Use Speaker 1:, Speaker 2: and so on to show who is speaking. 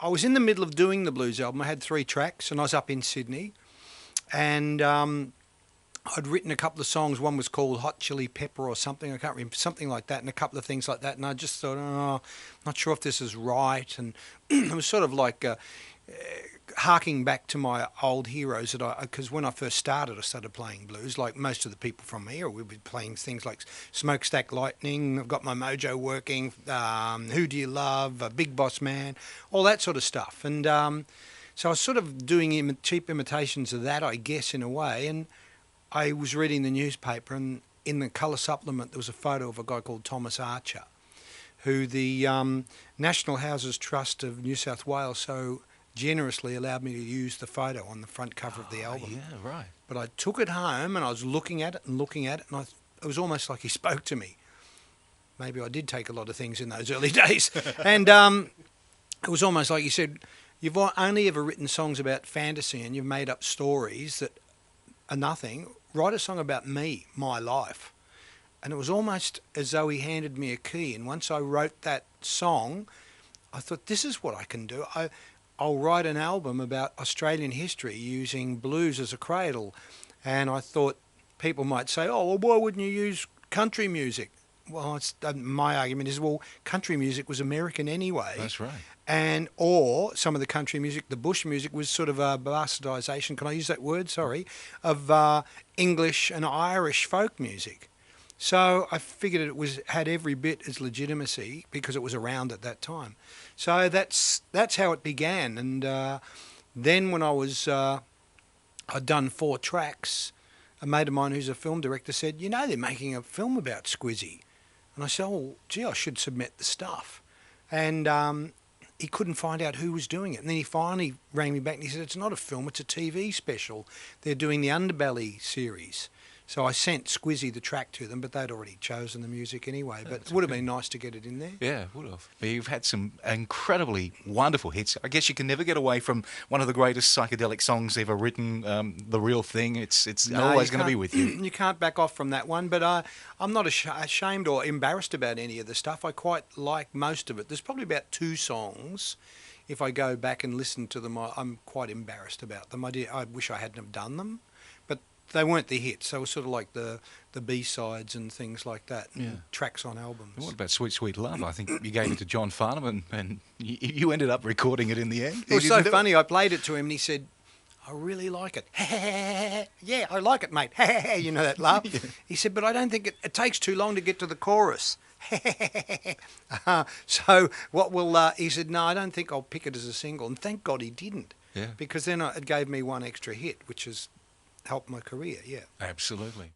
Speaker 1: I was in the middle of doing the blues album. I had 3 tracks, and I was up in Sydney, and I'd written a couple of songs. One was called Hot Chili Pepper or something. I can't remember, something like that, and a couple of things like that. And I just thought, oh, not sure if this is right. And it was sort of like harking back to my old heroes because when I first started, I started playing blues like most of the people from here. We'd be playing things like Smokestack Lightning, I've Got My Mojo Working, Who Do You Love, Big Boss Man, all that sort of stuff. And so I was sort of doing cheap imitations of that, I guess, in a way. And I was reading the newspaper, and in the colour supplement there was a photo of a guy called Thomas Archer, who the National Houses Trust of New South Wales so generously allowed me to use the photo on the front cover of the album.
Speaker 2: Yeah, right.
Speaker 1: But I took it home and I was looking at it, and it was almost like he spoke to me. Maybe I did take a lot of things in those early days. And it was almost like he said, you've only ever written songs about fantasy and you've made up stories that are nothing. Write a song about me, my life. And it was almost as though he handed me a key. And once I wrote that song, I thought, this is what I can do. I'll write an album about Australian history using blues as a cradle. And I thought people might say, oh, well, why wouldn't you use country music? Well, my argument is, well, country music was American anyway.
Speaker 2: That's right.
Speaker 1: Or some of the country music, the bush music, was sort of a bastardisation, can I use that word? Sorry, of English and Irish folk music. So I figured it had every bit as legitimacy because it was around at that time. So that's how it began. And then when I'd done 4 tracks, a mate of mine who's a film director said, you know, they're making a film about Squizzy. And I said, oh, gee, I should submit the stuff. And he couldn't find out who was doing it. And then he finally rang me back and he said, it's not a film, it's a TV special. They're doing the Underbelly series. So I sent Squizzy the track to them, but they'd already chosen the music anyway. But it would have been nice to get it in there.
Speaker 2: Yeah, it would have. But you've had some incredibly wonderful hits. I guess you can never get away from one of the greatest psychedelic songs ever written, The Real Thing. It's always going to be with you.
Speaker 1: You can't back off from that one. But I'm not ashamed or embarrassed about any of the stuff. I quite like most of it. There's probably about 2 songs. If I go back and listen to them, I'm quite embarrassed about them. I wish I hadn't have done them. They weren't the hits. They were sort of like the B-sides and things like that, and tracks on albums.
Speaker 2: And what about Sweet Sweet Love? I think you gave it to John Farnham, and you ended up recording it in the end.
Speaker 1: It was so funny. I played it to him, and he said, I really like it. Yeah, I like it, mate. You know that laugh? Yeah. He said, but I don't think it takes too long to get to the chorus. So what will... he said, no, I don't think I'll pick it as a single. And thank God he didn't.
Speaker 2: Yeah.
Speaker 1: Because then it gave me one extra hit, which is... helped my career, yeah.
Speaker 2: Absolutely.